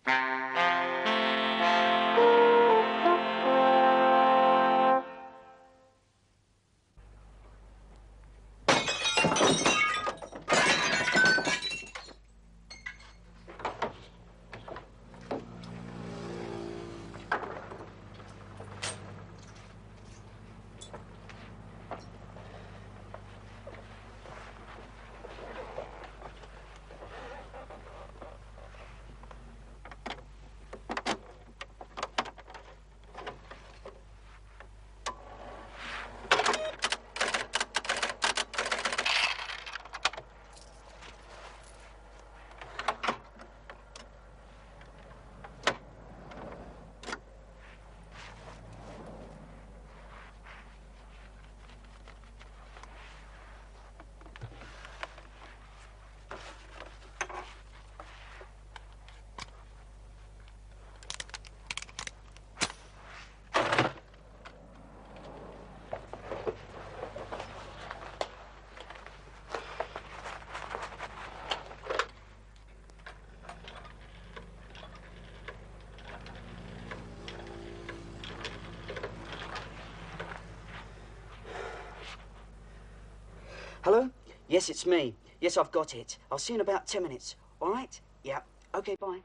Hello? Yes, it's me. Yes, I've got it. I'll see you in about 10 minutes. All right? Yeah. Okay, bye.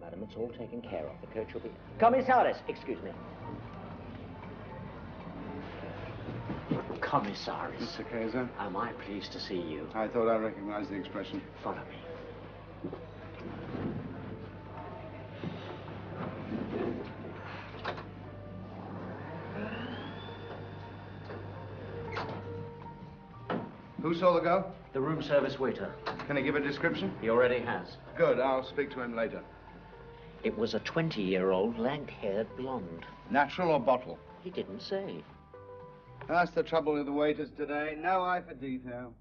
Madam, it's all taken care of. The coach will be... Commissaris, excuse me. Commissaris. Mr. Kaiser? Am I pleased to see you? I thought I recognized the expression. Follow me. Who saw the girl? The room service waiter. Can he give a description? He already has. Good, I'll speak to him later. It was a 20-year-old, lank-haired blonde. Natural or bottle? He didn't say. That's the trouble with the waiters today. No eye for detail.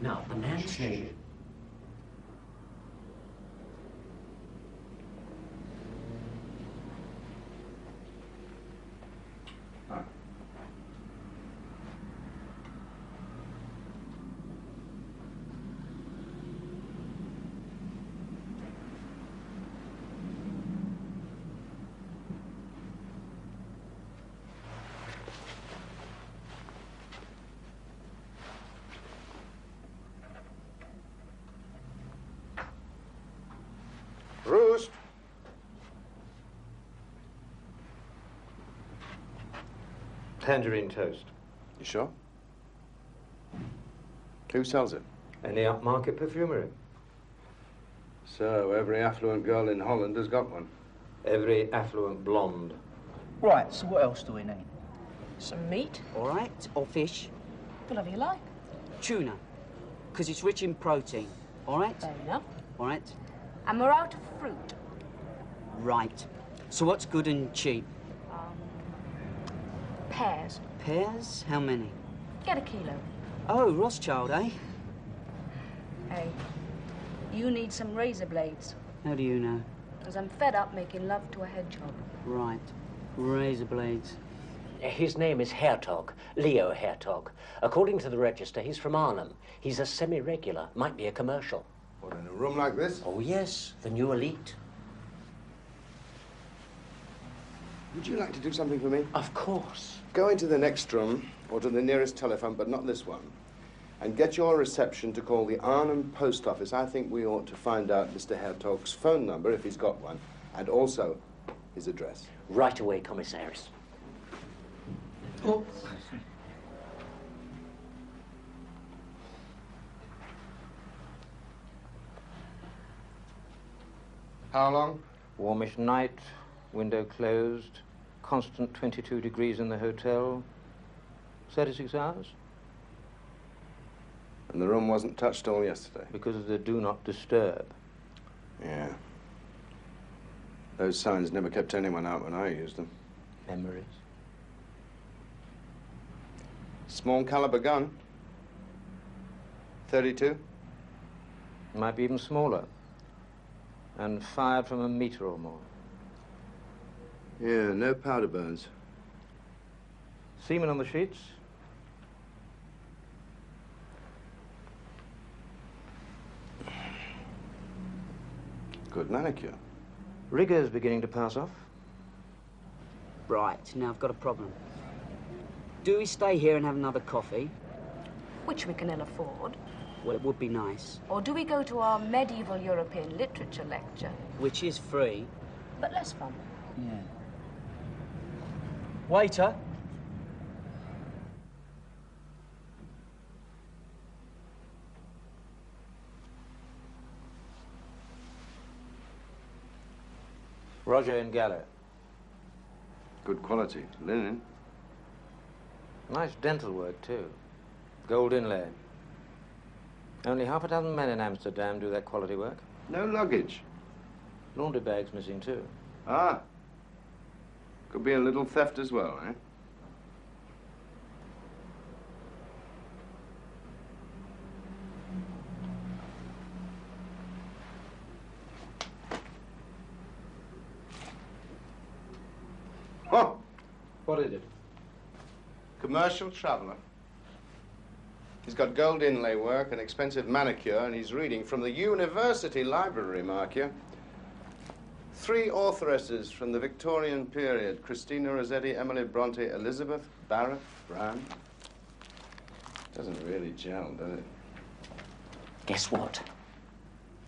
Now, the man's name... Roost. Tangerine toast. You sure? Who sells it? Any upmarket perfumery. So, every affluent girl in Holland has got one. Every affluent blonde. Right, so what else do we need? Some meat? All right? Or fish? Whatever you like. Tuna. because it's rich in protein. All right? Fair enough. All right? And we're out of fruit. Right. So what's good and cheap? Pears. Pears? How many? Get a kilo. Oh, Rothschild, eh? Hey, you need some razor blades. How do you know? Because I'm fed up making love to a hedgehog. Right. Razor blades. His name is Hertog, Leo Hertog. According to the register, he's from Arnhem. He's a semi-regular, might be a commercial. What, in a room like this? Oh, yes, the new elite. Would you like to do something for me? Of course. Go into the next room, or to the nearest telephone, but not this one, and get your reception to call the Arnhem Post Office. I think we ought to find out Mr. Hertog's phone number, if he's got one, and also his address. Right away, Commissaris. Oh. How long? Warmish night, window closed, constant 22 degrees in the hotel. 36 hours? And the room wasn't touched all yesterday? Because of the do not disturb. Yeah. Those signs never kept anyone out when I used them. Memories. Small caliber gun. 32? Might be even smaller. And fired from a meter or more. Yeah, no powder burns. Semen on the sheets? Good manicure. Rigor's beginning to pass off. Right, now I've got a problem. Do we stay here and have another coffee? Which we can ill afford. Well, it would be nice. Or do we go to our medieval European literature lecture? Which is free. But less fun. Yeah. Waiter. Roger and Gallo. Good quality. Linen. Nice dental work, too. Gold inlay. Only half a dozen men in Amsterdam do that quality work. No luggage. Laundry bags missing, too. Ah. Could be a little theft as well, eh? Oh! What is it? Commercial traveller. He's got gold inlay work, an expensive manicure, and he's reading from the university library, mark you. 3 authoresses from the Victorian period: Christina Rossetti, Emily Bronte, Elizabeth Barrett Brown. Doesn't really gel, does it? Guess what?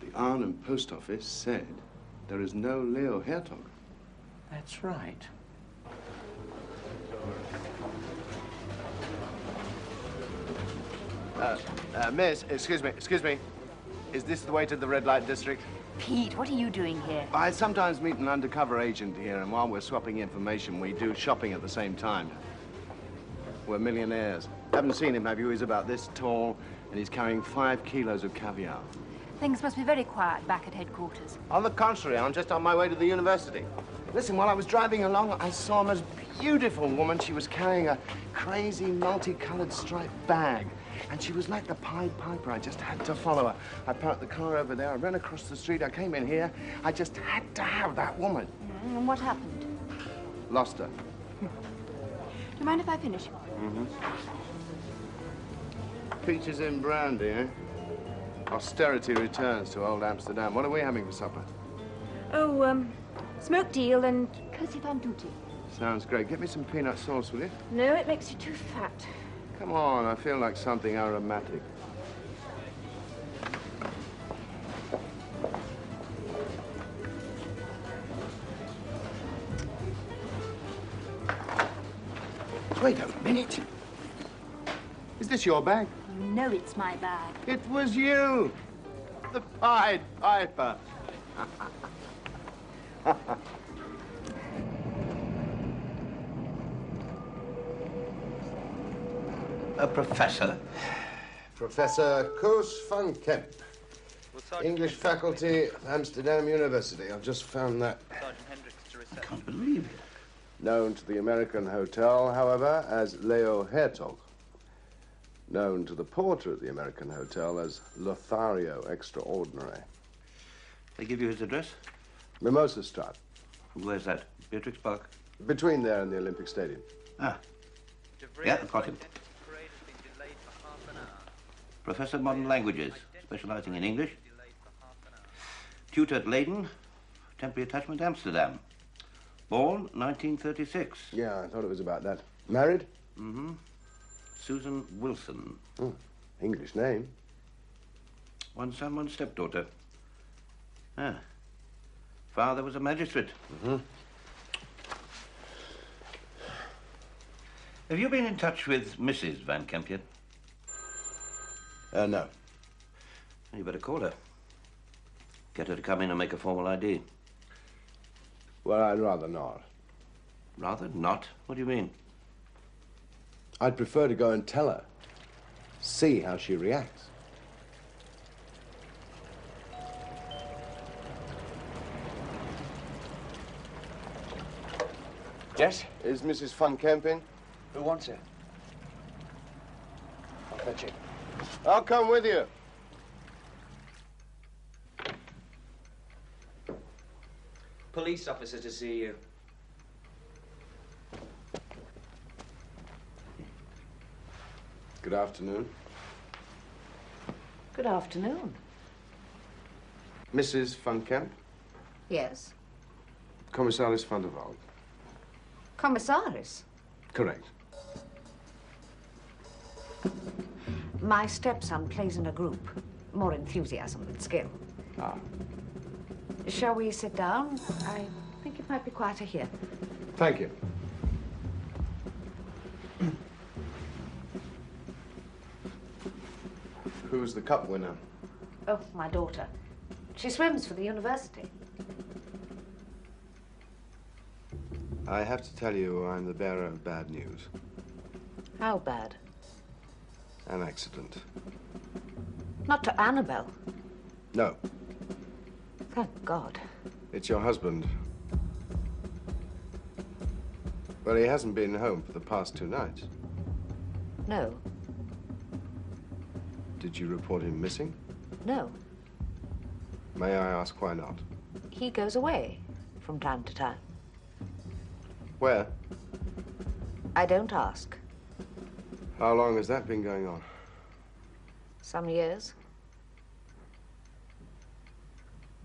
The Arnhem Post Office said there is no Leo Hertog. That's right. Miss, excuse me. Is this the way to the red light district? Pete, what are you doing here? I sometimes meet an undercover agent here, and while we're swapping information, we do shopping at the same time. We're millionaires. Haven't seen him, have you? He's about this tall, and he's carrying 5 kilos of caviar. Things must be very quiet back at headquarters. On the contrary, I'm just on my way to the university. Listen, while I was driving along, I saw a most beautiful woman. She was carrying a crazy, multicolored striped bag. And she was like the Pied Piper. I just had to follow her. I parked the car over there. I ran across the street. I came in here. I just had to have that woman. And what happened? Lost her. Do you mind if I finish? Mm-hmm. Peaches in brandy, eh? Austerity returns to old Amsterdam. What are we having for supper? Oh, smoked eel and curry fan tutti. Sounds great. Get me some peanut sauce, will you? No, it makes you too fat. Come on, I feel like something aromatic. Wait a minute. Is this your bag? You know it's my bag. It was you! The Pied Piper. A professor? Professor Koos van Kemp. English faculty, Amsterdam University. I've just found that. I can't believe it. Known to the American Hotel, however, as Leo Hertog. Known to the porter at the American Hotel as Lothario Extraordinary. They give you his address? Mimosa Street. Where's that? Beatrix Park? Between there and the Olympic Stadium. Ah. Yeah, I've got him. Professor of Modern Languages, specializing in English. Tutor at Leiden, temporary attachment Amsterdam. Born 1936. Yeah, I thought it was about that. Married? Mm-hmm. Susan Wilson. English name. One son, one stepdaughter. Ah. Father was a magistrate. Mm-hmm. Have you been in touch with Mrs. Van Kemp yet? No. You better call her. Get her to come in and make a formal ID. Well, I'd rather not. Rather not? What do you mean? I'd prefer to go and tell her. See how she reacts. Yes? Is Mrs. Van Kemp in? Who wants her? I'll fetch it. I'll come with you. Police officer to see you. Good afternoon. Good afternoon. Mrs. Van Kemp? Yes. Commissaris van der Wald. Commissaris? Correct. My stepson plays in a group. More enthusiasm than skill. Ah. Shall we sit down? I think it might be quieter here. Thank you. Who's the cup winner? Oh, my daughter. She swims for the university. I have to tell you, I'm the bearer of bad news. How bad? An accident. Not to Annabelle. No, Thank God. it's your husband. Well, he hasn't been home for the past 2 nights. No. Did you report him missing? No. May I ask why not? He goes away from time to time. Where? I don't ask. How long has that been going on? Some years.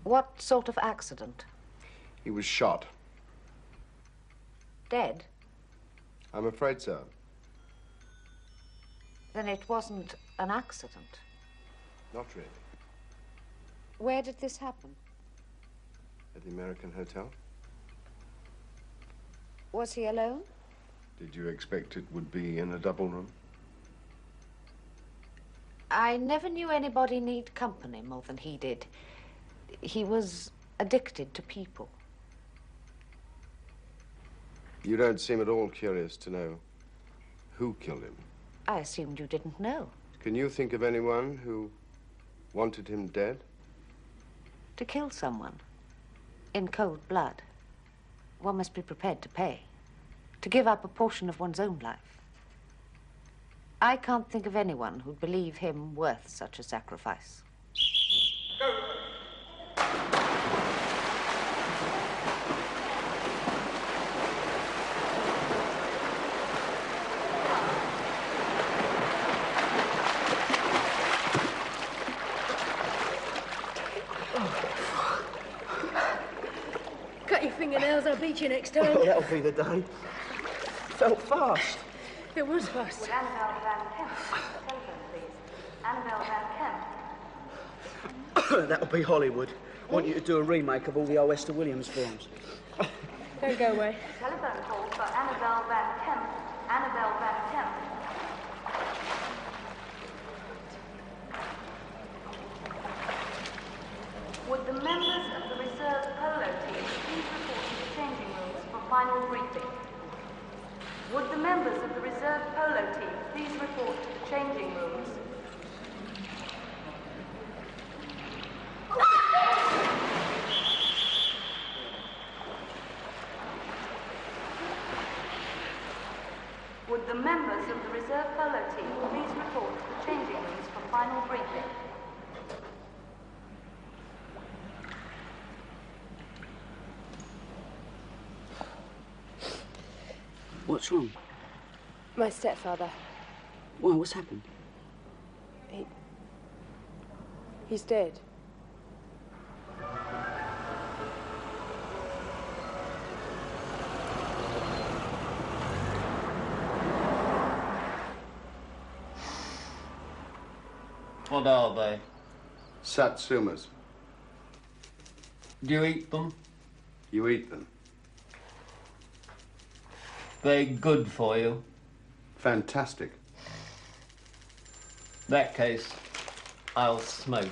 What sort of accident? He was shot. Dead? I'm afraid so. Then it wasn't an accident. Not really. Where did this happen? At the American Hotel? Was he alone? Did you expect it would be in a double room? I never knew anybody need company more than he did. He was addicted to people. You don't seem at all curious to know who killed him. I assumed you didn't know. Can you think of anyone who wanted him dead? To kill someone in cold blood, one must be prepared to pay. To give up a portion of one's own life. I can't think of anyone who'd believe him worth such a sacrifice. Cut your fingernails, I'll beat you next time. Oh, that'll be the day. Felt fast. It was fast. Would Annabelle Van Kemp, telephone, please? Annabelle Van Kemp. That'll be Hollywood. I want you to do a remake of all the old Esther Williams films. Don't go away. Telephone call for Annabelle Van Kemp. Annabelle Van Kemp. Would the members of the reserve polo team please report to the changing rooms for final briefing? Would the members of the reserve polo team please report to the changing rooms? the members of the reserve polo team, please report to the changing rooms for final briefing. What's wrong? My stepfather. Why, what's happened? He's dead. What are they? Satsumas. Do you eat them? You eat them. They good for you? Fantastic. In that case, I'll smoke.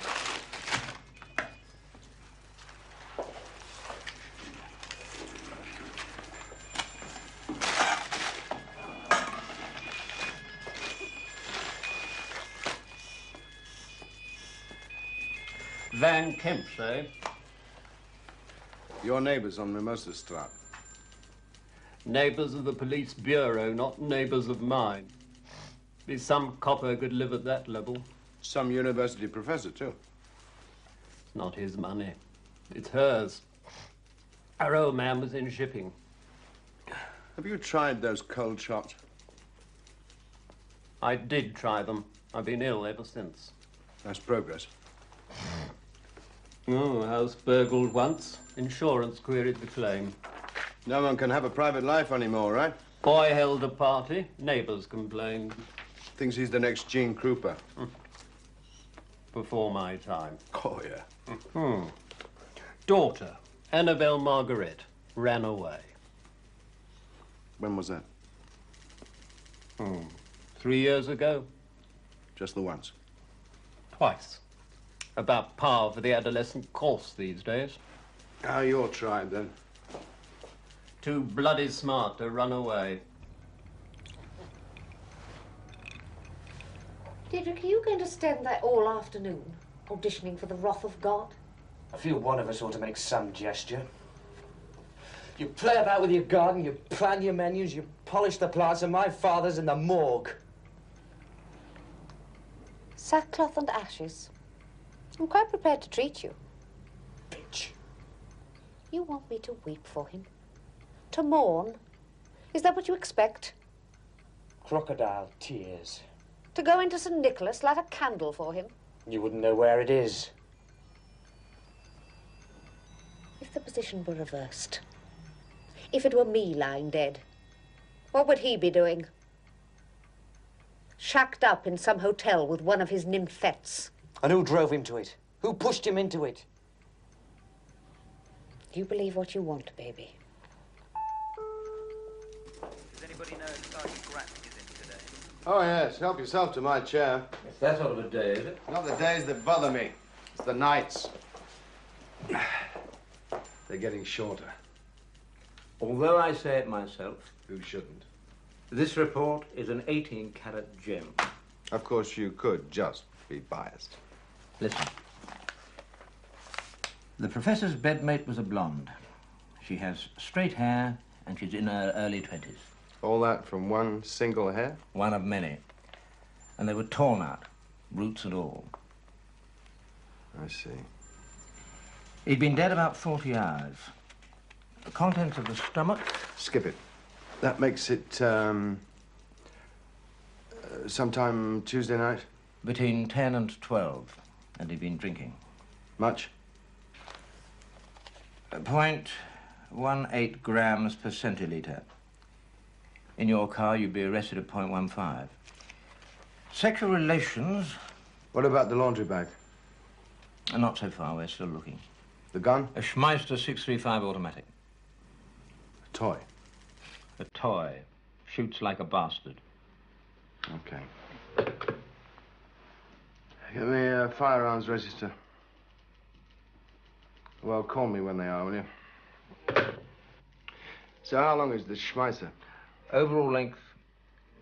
Van Kemp's, eh? Your neighbours on Mimosa Straat. Neighbours of the police bureau, not neighbours of mine. Be some copper could live at that level. Some university professor, too. It's not his money. It's hers. Our old man was in shipping. Have you tried those cold shots? I did try them. I've been ill ever since. That's progress. Oh, house burgled once. Insurance queried the claim. No one can have a private life anymore, right? Boy held a party. Neighbours complained. Thinks he's the next Gene Krupa. Before my time. Oh, yeah. Daughter, Annabelle Margaret, ran away. When was that? 3 years ago. Just the once? Twice. About par for the adolescent course these days. How your tribe, then? Too bloody smart to run away. Deirdre, are you going to stand there all afternoon, auditioning for the wrath of God? I feel one of us ought to make some gesture. You play about with your garden, you plan your menus, you polish the plants, and my father's in the morgue. Sackcloth and ashes. I'm quite prepared to treat you. Bitch. You want me to weep for him? To mourn? Is that what you expect? Crocodile tears. To go into St. Nicholas, light a candle for him? You wouldn't know where it is. If the position were reversed, if it were me lying dead, what would he be doing? Shacked up in some hotel with one of his nymphets. And who drove him to it? Who pushed him into it? You believe what you want, baby. Does anybody know if Sergeant Gratnik is in today? Oh, yes. Help yourself to my chair. It's that sort of a day, is it? Not the days that bother me. It's the nights. They're getting shorter. Although I say it myself, Who shouldn't? this report is an 18-carat gem. Of course, you could just be biased. Listen. The professor's bedmate was a blonde. She has straight hair, and she's in her early 20s. All that from one single hair? One of many. And they were torn out, roots and all. I see. He'd been dead about 40 hours. The contents of the stomach... Skip it. That makes it, sometime Tuesday night? Between 10 and 12, and he'd been drinking. Much? 0.18 grams per centiliter. In your car, you'd be arrested at 0.15. Sexual relations... What about the laundry bag? Not so far, we're still looking. The gun? A Schmeister 635 automatic. A toy? A toy. Shoots like a bastard. Okay. Get me a firearms register. Well, call me when they are, will you? So how long is the Schmeister? Overall length,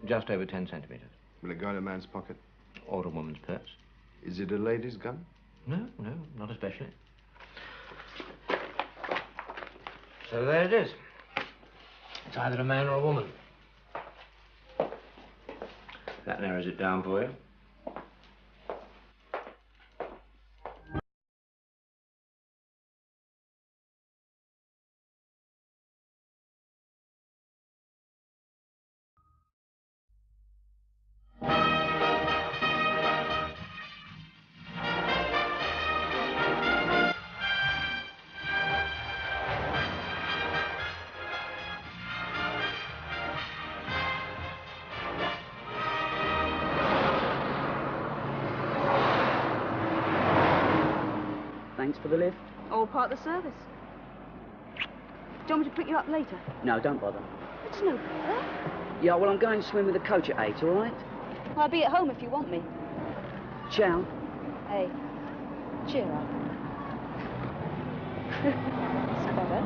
just over 10 centimeters. Will it go in a man's pocket? Or a woman's purse. Is it a lady's gun? No, not especially. So there it is. It's either a man or a woman. That narrows it down for you. Thanks for the lift. All part of the service. Do you want me to pick you up later? No, don't bother. It's no bother. Yeah, well, I'm going to swim with the coach at 8, all right? Well, I'll be at home if you want me. Ciao. Hey, cheer up. Spotted.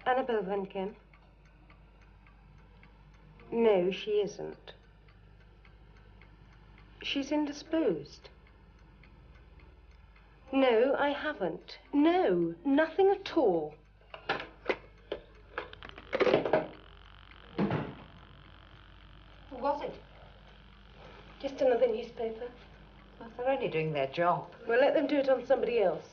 Annabelle Van Kemp? No, she isn't. She's indisposed. No, I haven't. No, nothing at all. What was it? Just another newspaper. Well, they're only doing their job. Well, let them do it on somebody else.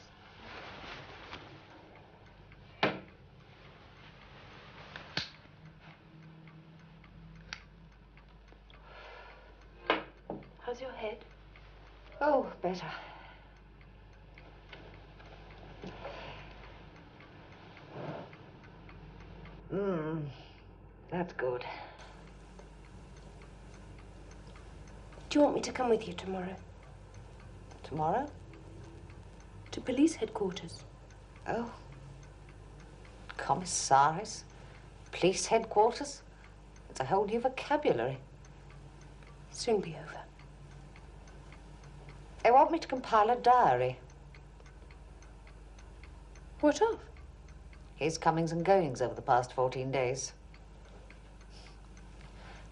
How's your head? Oh, better. That's good. Do you want me to come with you tomorrow? Tomorrow? To police headquarters. Oh. Commissaris? Police headquarters? It's a whole new vocabulary. Soon be over. They want me to compile a diary. What of? His comings and goings over the past 14 days.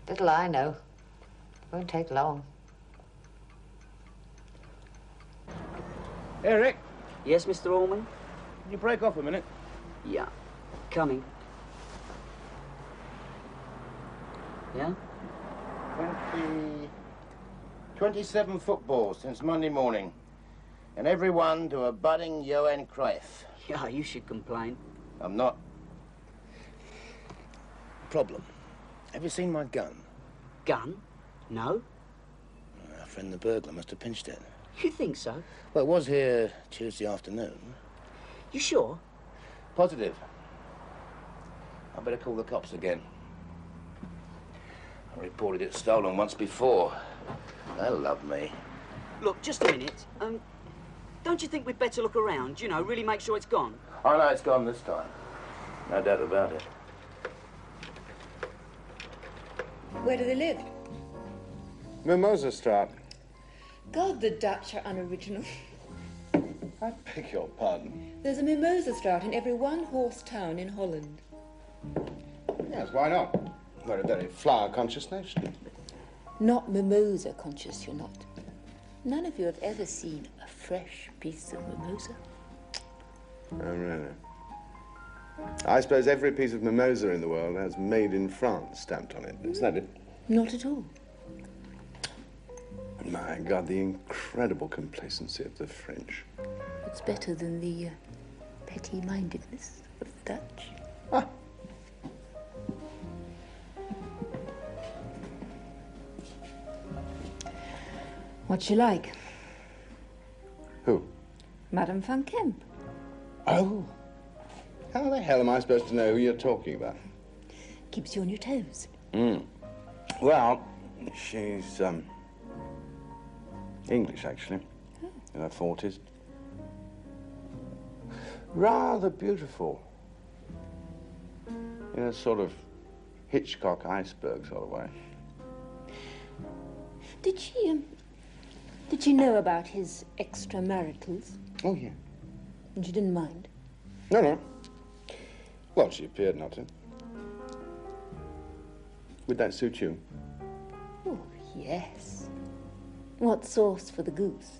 Little I know. It won't take long. Eric? Yes, Mr. Allman? Can you break off a minute? Yeah. Coming. Yeah? 27 footballs since Monday morning. And every one to a budding Johan Cruyff. Yeah, you should complain. I'm not. Problem. Have you seen my gun? Gun? No. Our friend the burglar must have pinched it. You think so? Well, it was here Tuesday afternoon. You sure? Positive. I better call the cops again. I reported it stolen once before. They'll love me. Look, just a minute. Don't you think we'd better look around? You know, really make sure it's gone? I know it's gone this time. No doubt about it. Where do they live? Mimosa Straat. God, the Dutch are unoriginal. I beg your pardon. There's a Mimosa Straat in every one-horse town in Holland. Yes, why not? We're a very flower-conscious nation. Not mimosa conscious, you're not. None of you have ever seen a fresh piece of mimosa. Oh, really? I suppose every piece of mimosa in the world has made in France stamped on it. Isn't that it? Not at all. My God, the incredible complacency of the French. It's better than the petty-mindedness of the Dutch. Ah. What's she like? Who? Madame Van Kemp. Oh. How the hell am I supposed to know who you're talking about? Keeps you on your toes. Well, she's, English, actually. Oh. In her 40s. Rather beautiful. In a sort of Hitchcock iceberg sort of way. Did she know about his extramaritals? Oh, yeah. And she didn't mind? No. Well, she appeared not to. Would that suit you? Oh, yes. What sauce for the goose?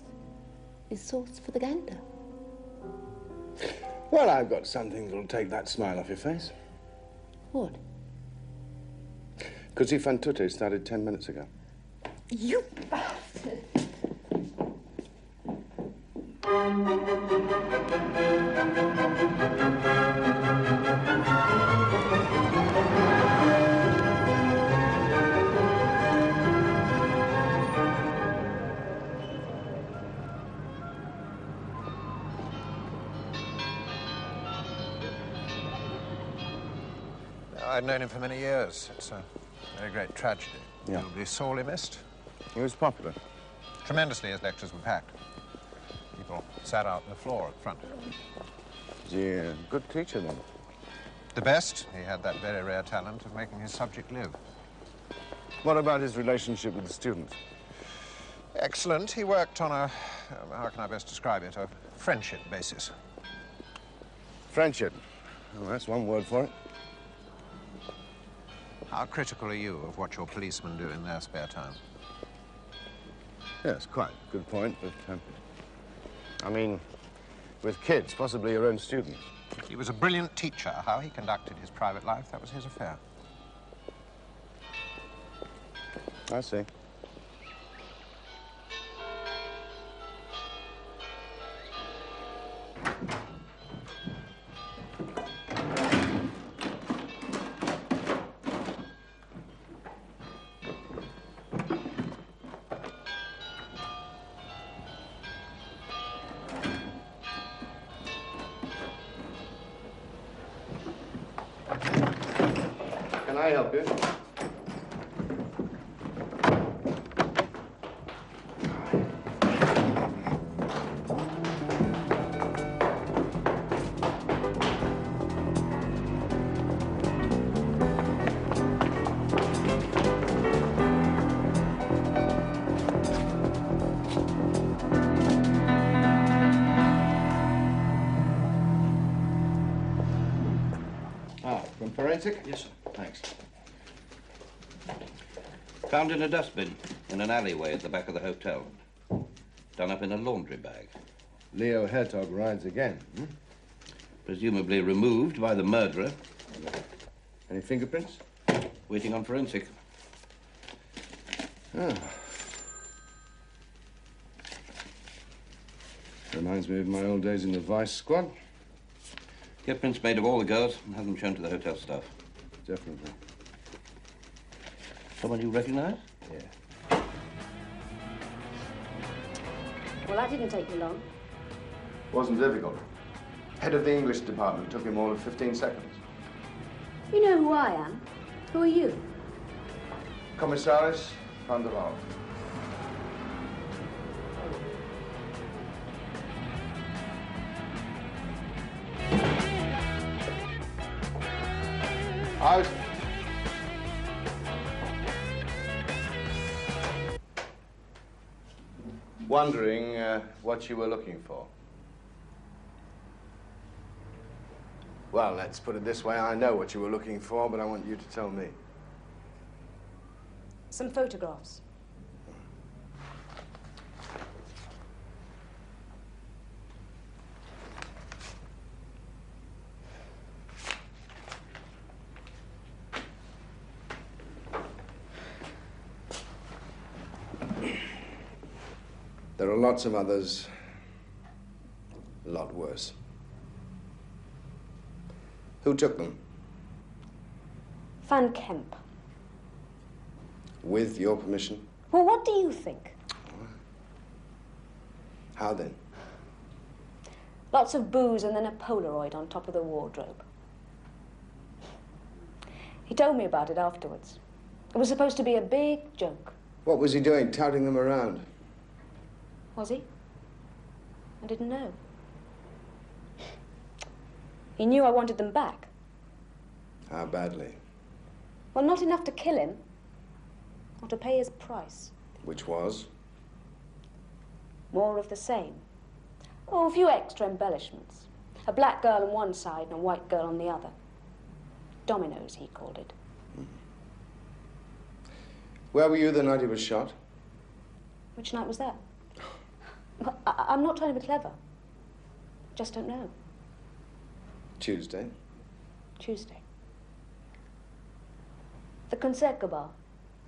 is sauce for the gander. Well, I've got something that'll take that smile off your face. What? Così fan tutte started 10 minutes ago. You bastard! I've known him for many years. It's a very great tragedy. Yeah. He'll be sorely missed. He was popular. Tremendously, his lectures were packed. People sat out on the floor at the front. Was he a good teacher, then? The best. He had that very rare talent of making his subject live. What about his relationship with the students? Excellent. He worked on a, how can I best describe it, a friendship basis. Friendship? Oh, that's one word for it. How critical are you of what your policemen do in their spare time? Yes, quite. Good point, but, I mean, with kids, possibly your own students. He was a brilliant teacher. How he conducted his private life, that was his affair. I see. Can I help you? From forensic? Yes, sir. Thanks. Found in a dustbin in an alleyway at the back of the hotel. Done up in a laundry bag. Leo Hertog rides again, hmm? Presumably removed by the murderer. Any fingerprints? Waiting on forensic. Ah. Reminds me of my old days in the Vice Squad. Get prints made of all the girls and have them shown to the hotel staff. Definitely. Someone you recognize? Yeah. Well, that didn't take you long. Wasn't difficult. Head of the English department took him all of 15 seconds. You know who I am? Who are you? Commissaris van der Waal. Out. Wondering what you were looking for. Well, let's put it this way. I know what you were looking for, but I want you to tell me. Some photographs. There are lots of others, a lot worse. Who took them? Van Kemp. With your permission? Well, what do you think? How then? Lots of booze and then a Polaroid on top of the wardrobe. He told me about it afterwards. It was supposed to be a big joke. What was he doing, touting them around? Was he? I didn't know. He knew I wanted them back. How badly? Well, not enough to kill him, or to pay his price. Which was? More of the same. Oh, a few extra embellishments. A black girl on one side and a white girl on the other. Dominoes, he called it. Where were you the night he was shot? Which night was that? Well, I'm not trying to be clever. Just don't know. Tuesday. Tuesday. The Concertgebouw.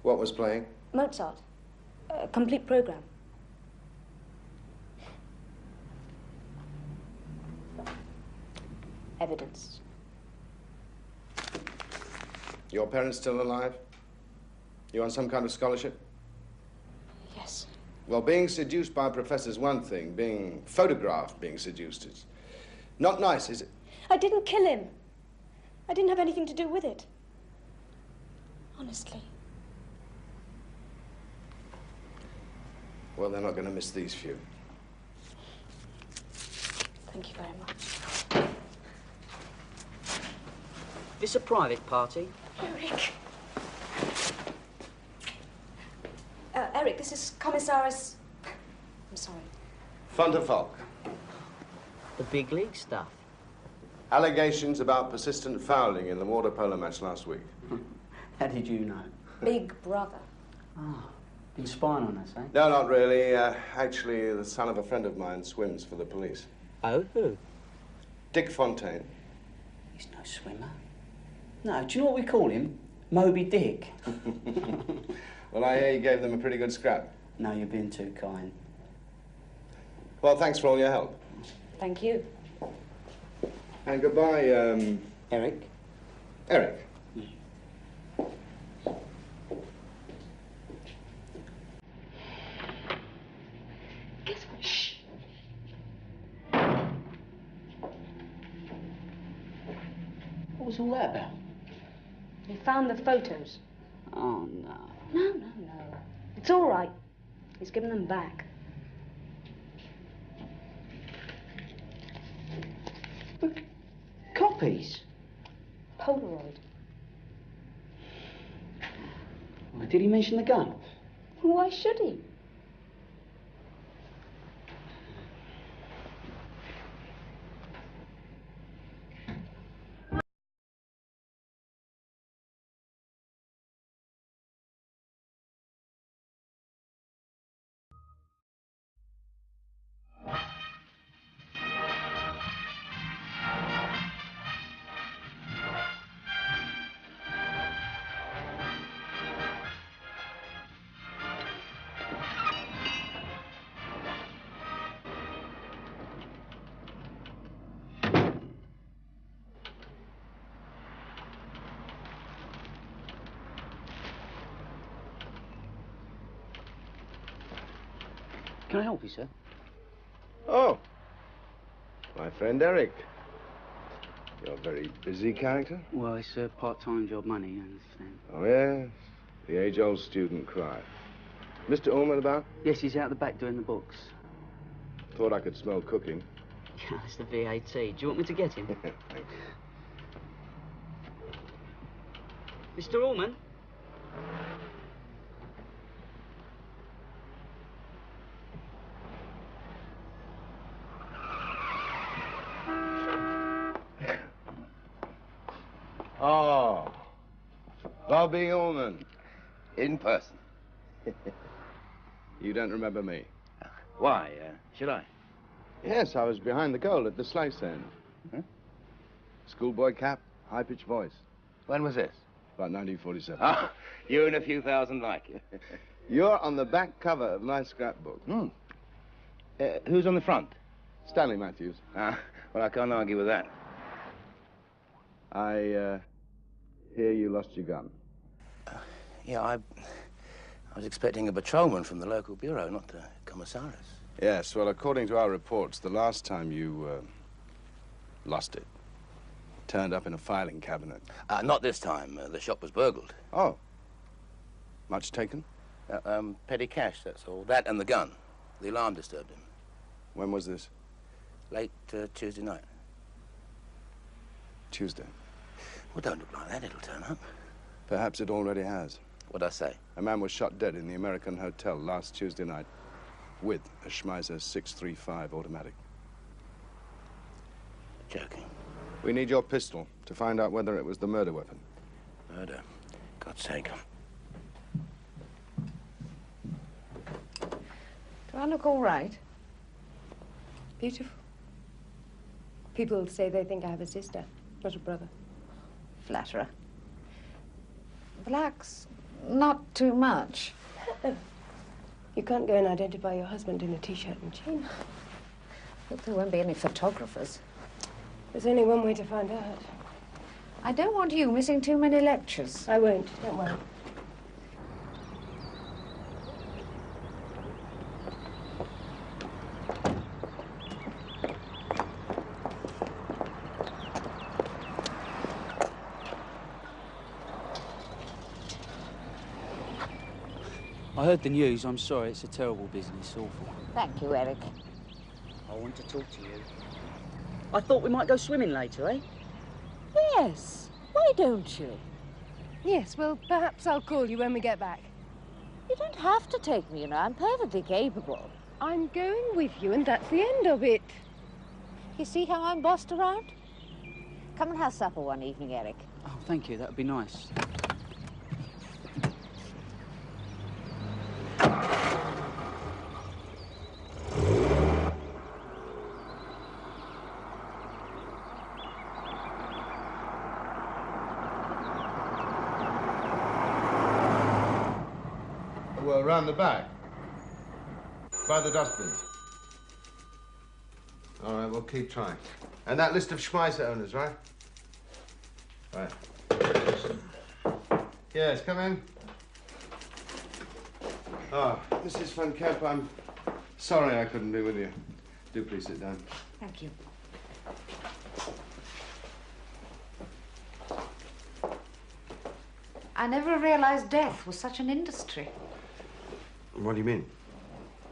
What was playing? Mozart. A complete program. Evidence. Your parents still alive? You on some kind of scholarship? Yes. Well, being seduced by a professor's one thing. Being photographed being seduced is not nice, is it? I didn't kill him. I didn't have anything to do with it. Honestly. Well, they're not going to miss these few. Thank you very much. This a private party? Eric. Eric, this is Commissaris... I'm sorry. Van der Valk. The big league stuff. Allegations about persistent fouling in the water polo match last week. How did you know? Big brother. Oh, been spying on us, eh? No, not really. Actually, the son of a friend of mine swims for the police. Oh, who? Dick Fontaine. He's no swimmer. No, do you know what we call him? Moby Dick. Well, I hear you gave them a pretty good scrap. No, you've been too kind. Well, thanks for all your help. Thank you. And goodbye, Eric. Eric. Shh. What was all that about? He found the photos. Oh, no. No. It's all right. He's given them back. But copies? Polaroid. Well, did he mention the gun? Why should he? Can I help you, sir? Oh, my friend Eric. You're a very busy character. Well, it's a part-time job, money, you understand. Oh, yes. The age-old student cry. Mr. Ullman about? Yes, he's out the back doing the books. Thought I could smell cooking. Yeah, that's the VAT. Do you want me to get him? Thanks. Mr. Ullman? Oh, Bobby Ullman. In person. You don't remember me? Why, should I? Yes, I was behind the goal at the slice end. Huh? Schoolboy cap, high-pitched voice. When was this? About 1947. Oh, you and a few thousand like you. You're on the back cover of my scrapbook. Hmm. Who's on the front? Stanley Matthews. Ah, well, I can't argue with that. I hear you lost your gun. Yeah, I was expecting a patrolman from the local bureau, not the commissaris. Yes, well, according to our reports, the last time you lost it, turned up in a filing cabinet. Not this time. The shop was burgled. Oh. Much taken? Petty cash, that's all. That and the gun. The alarm disturbed him. When was this? Late Tuesday night. Tuesday. Well, don't look like that. It'll turn up. Perhaps it already has. What'd I say? A man was shot dead in the American Hotel last Tuesday night with a Schmeiser 635 automatic. Joking. We need your pistol to find out whether it was the murder weapon. Murder? God's sake. Do I look all right? Beautiful. People say they think I have a sister, not a brother. Flatterer. Blacks, not too much. You can't go and identify your husband in a T-shirt and chain. Hope there won't be any photographers. There's only one way to find out. I don't want you missing too many lectures. I won't, don't worry. I heard the news. I'm sorry. It's a terrible business. Awful. Thank you, Eric. I want to talk to you. I thought we might go swimming later, eh? Yes. Why don't you? Yes, well, perhaps I'll call you when we get back. You don't have to take me, you know. I'm perfectly capable. I'm going with you, and that's the end of it. You see how I'm bossed around? Come and have supper one evening, Eric. Oh, thank you. That would be nice. Well, round the back. By the dustbins. All right, we'll keep trying. And that list of Schmeisser owners, right? Right. Yes, come in. Oh, Mrs. Van Kemp, I'm sorry I couldn't be with you. Do please sit down. Thank you. I never realized death was such an industry. What do you mean?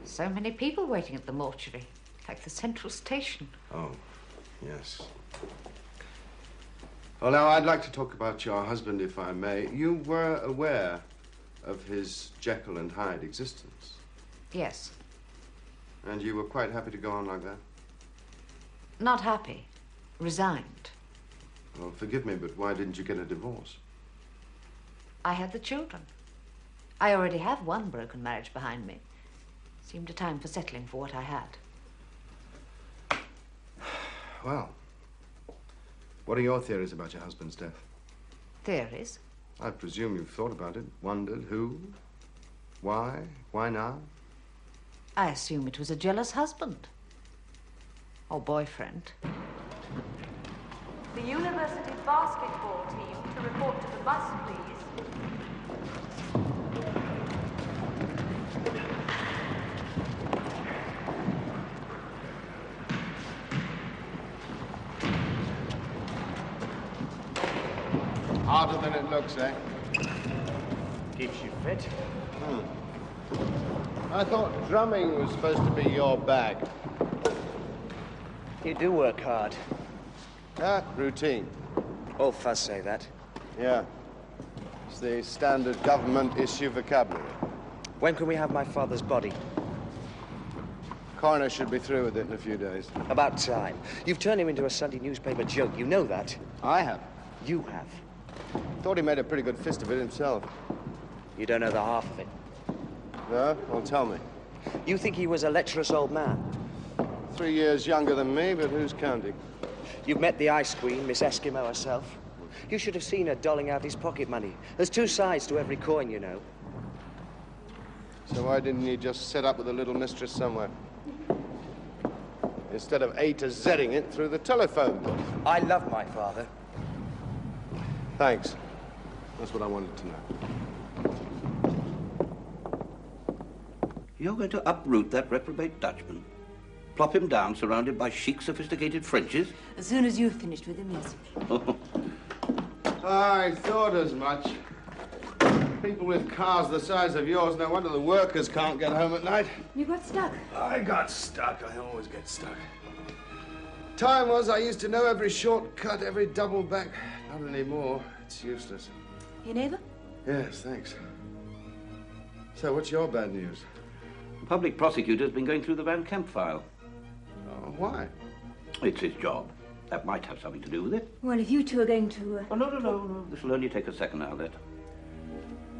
So many people waiting at the mortuary, like the central station. Oh, yes. Well, now, I'd like to talk about your husband, if I may. You were aware of his Jekyll and Hyde existence? Yes. And you were quite happy to go on like that? Not happy. Resigned. Well, forgive me, but why didn't you get a divorce? I had the children. I already have one broken marriage behind me. Seemed a time for settling for what I had. Well, what are your theories about your husband's death? Theories? I presume you've thought about it, wondered who, why now? I assume it was a jealous husband. Or boyfriend. The university basketball team to report to the bus, please. Harder than it looks, eh? Keeps you fit. I thought drumming was supposed to be your bag. You do work hard. Ah, routine. All fuzz say that. Yeah. It's the standard government issue vocabulary. When can we have my father's body? Coroner should be through with it in a few days. About time. You've turned him into a Sunday newspaper joke. You know that. I have. You have. Thought he made a pretty good fist of it himself. You don't know the half of it. No? Well, tell me. You think he was a lecherous old man? 3 years younger than me, but who's counting? You've met the Ice Queen, Miss Eskimo herself. You should have seen her doling out his pocket money. There's two sides to every coin, you know. So why didn't he just set up with a little mistress somewhere? Instead of A to Zing it through the telephone book. I love my father. Thanks. That's what I wanted to know. You're going to uproot that reprobate Dutchman? Plop him down surrounded by chic, sophisticated Frenchies? As soon as you've finished with him, yes. I thought as much. People with cars the size of yours, no wonder the workers can't get home at night. You got stuck. I got stuck. I always get stuck. Time was I used to know every shortcut, every double back. Not anymore. It's useless. Your neighbour? Yes, thanks. So what's your bad news? The public prosecutor's been going through the Van Kemp file. Oh, why? It's his job. That might have something to do with it. Well, if you two are going to... Oh, no. This will only take a second, Arlette.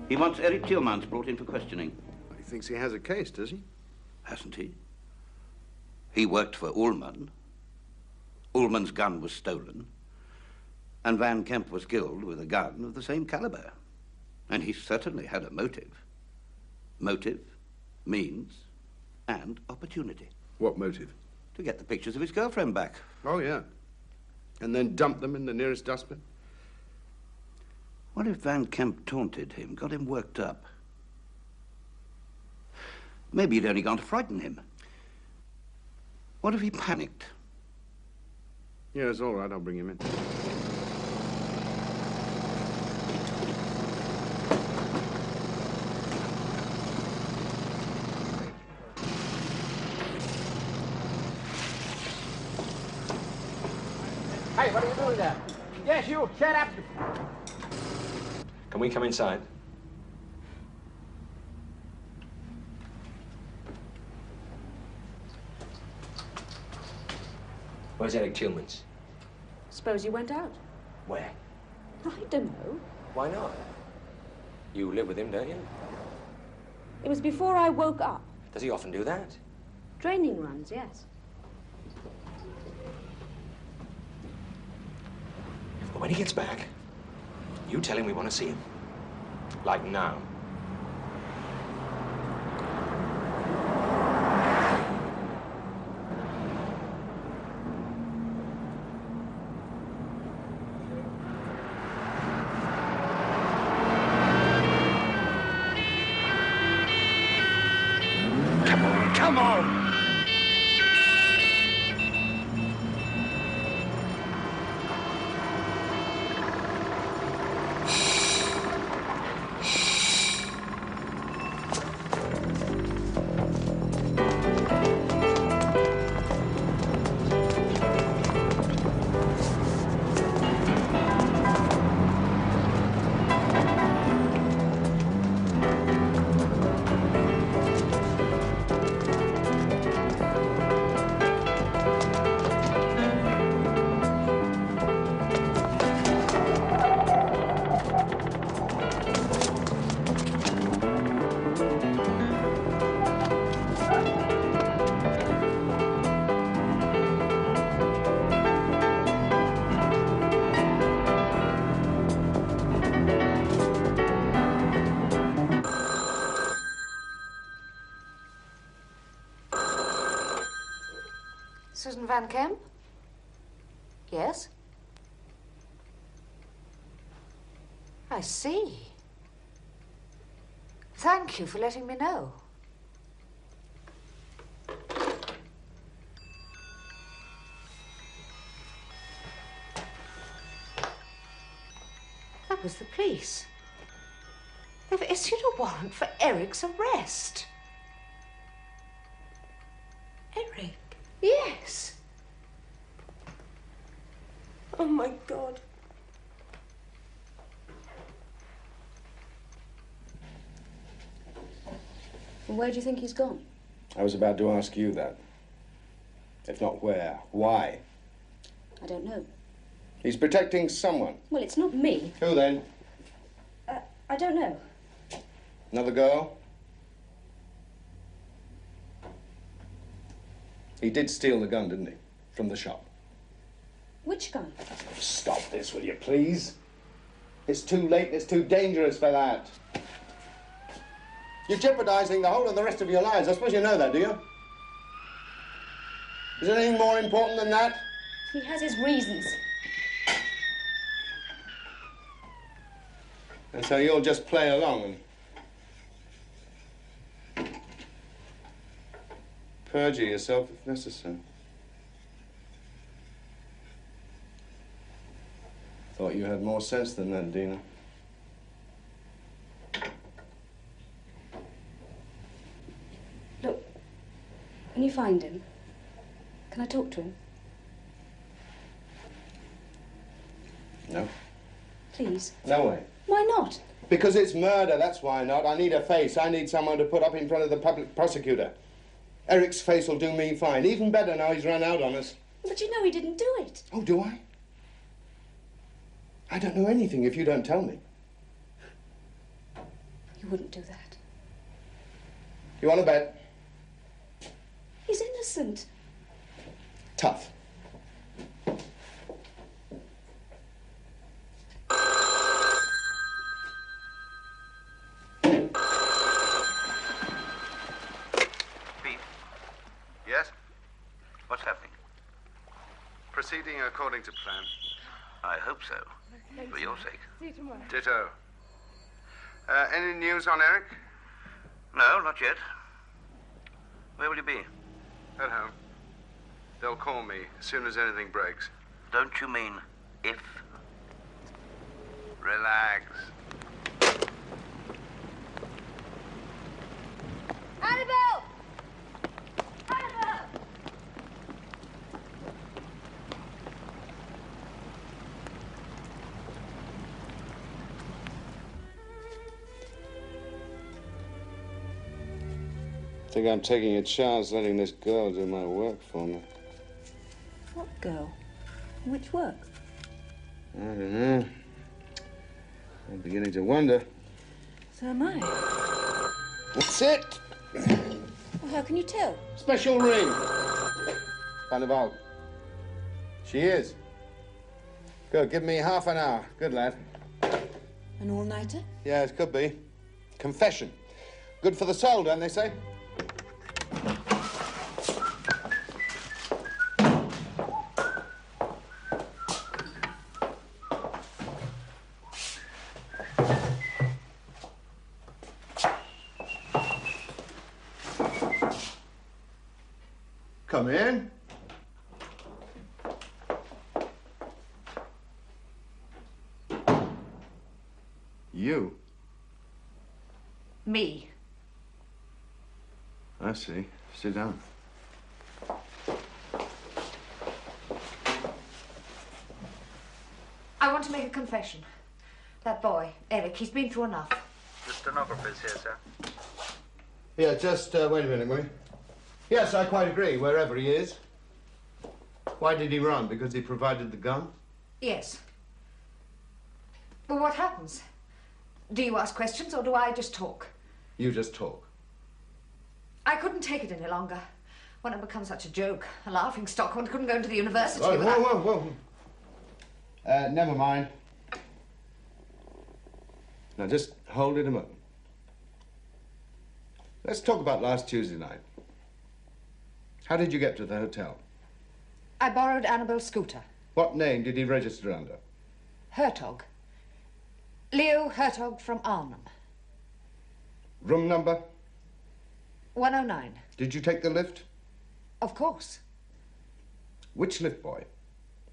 He wants Eric Tillmans brought in for questioning. He thinks he has a case, does he? Hasn't he? He worked for Ullman. Ullman's gun was stolen. And Van Kemp was killed with a gun of the same caliber. And he certainly had a motive. Motive, means, and opportunity. What motive? To get the pictures of his girlfriend back. Oh, yeah. And then dump them in the nearest dustbin? What if Van Kemp taunted him, got him worked up? Maybe he'd only gone to frighten him. What if he panicked? Yeah, it's all right. I'll bring him in. Hey, what are you doing there? Yes, you, shut up. Can we come inside? Where's Eric Tillmans? Suppose he went out. Where? I don't know. Why not? You live with him, don't you? It was before I woke up. Does he often do that? Training runs, yes. Well, when he gets back, you tell him we want to see him. Like now. Come on! Susan Van Kemp? Yes? I see. Thank you for letting me know. That was the police. They've issued a warrant for Eric's arrest. Eric? Yes. Oh, my God. Well, where do you think he's gone? I was about to ask you that. If not where, why? I don't know. He's protecting someone. Well, it's not me. Who then? I don't know. Another girl? He did steal the gun, didn't he? From the shop. Which gun? Stop this, will you, please? It's too late. It's too dangerous for that. You're jeopardizing the whole of the rest of your lives. I suppose you know that, do you? Is there anything more important than that? He has his reasons. And so you'll just play along and perjure yourself if necessary. Thought you had more sense than that, Dina. Look, when you find him, can I talk to him? No. Please. No way. Why not? Because it's murder, that's why not. I need a face. I need someone to put up in front of the public prosecutor. Eric's face will do me fine. Even better now he's run out on us. But you know he didn't do it. Oh, do I? I don't know anything if you don't tell me. You wouldn't do that. You want to bet? He's innocent. Tough. Pete? Yes? What's happening? Proceeding according to plan. I hope so. For your sake. See you tomorrow. Ditto. Any news on Eric? No, not yet. Where will you be? At home. They'll call me as soon as anything breaks. Don't you mean if? Relax. Annabelle! Annabelle! I think I'm taking a chance letting this girl do my work for me. What girl? Which work? I don't know. I'm beginning to wonder. So am I. That's it. Well, how can you tell? Special ring. Carnival. She is. Good, give me half an hour. Good lad. An all-nighter? Yeah, it could be. Confession. Good for the soul, don't they say? Come in. You? Me. I see. Sit down. I want to make a confession. That boy, Eric, he's been through enough. The stenographer's here, sir. Yeah, just wait a minute, will you? Yes, I quite agree, wherever he is. Why did he run? Because he provided the gun? Yes. But what happens? Do you ask questions or do I just talk? You just talk. I couldn't take it any longer. When it becomes such a joke, a laughing stock, one couldn't go into the university Oh, without... whoa. Never mind. Now, just hold it a moment. Let's talk about last Tuesday night. How did you get to the hotel? I borrowed Annabelle's scooter. What name did he register under? Hertog. Leo Hertog from Arnhem. Room number? 109. Did you take the lift? Of course. Which lift boy?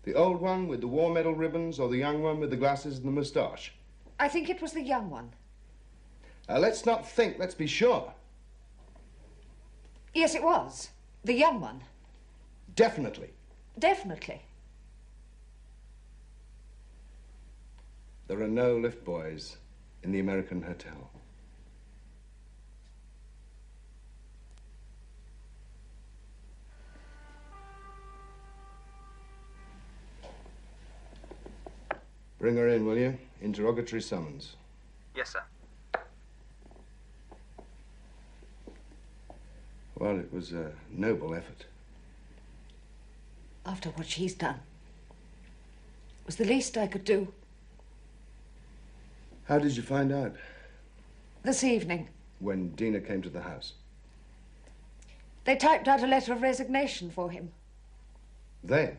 The old one with the war medal ribbons or the young one with the glasses and the moustache? I think it was the young one. Let's not think, let's be sure. Yes, it was. The young one. Definitely. Definitely. There are no lift boys in the American hotel. Bring her in, will you? Interrogatory summons. Yes, sir. Well, it was a noble effort. After what she's done. It was the least I could do. How did you find out? This evening. When Dina came to the house. They typed out a letter of resignation for him. They?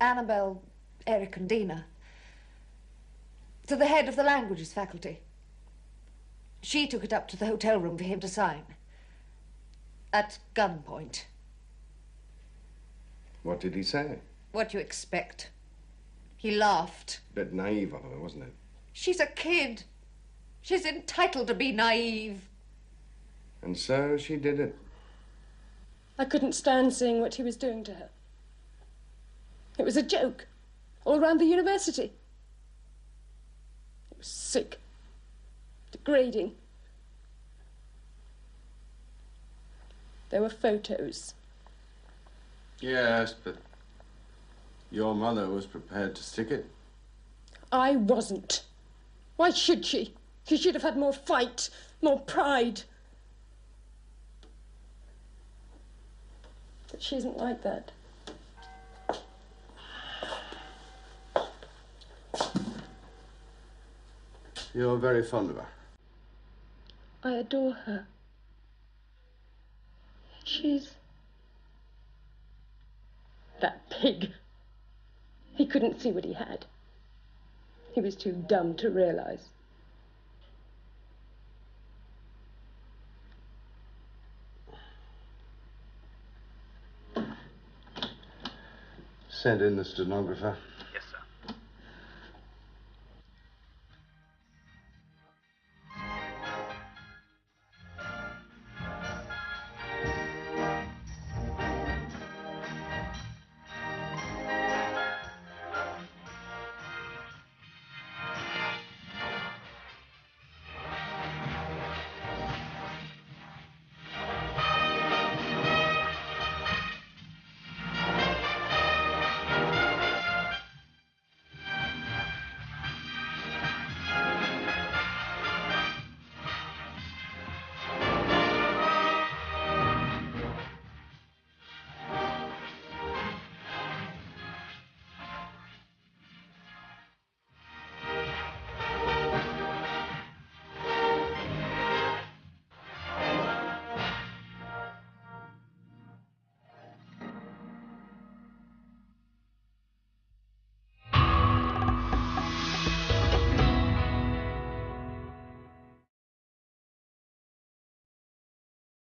Annabelle, Eric and Dina. To the head of the languages faculty. She took it up to the hotel room for him to sign. At gunpoint. What did he say? What you expect. He laughed. A bit naive of her, wasn't it? She's a kid. She's entitled to be naive. And so she did it. I couldn't stand seeing what he was doing to her. It was a joke. All around the university. It was sick. Degrading. There were photos. Yes, but your mother was prepared to stick it. I wasn't. Why should she? She should have had more fight, more pride. But she isn't like that. You're very fond of her. I adore her. She's... that pig. He couldn't see what he had. He was too dumb to realize. Send in the stenographer.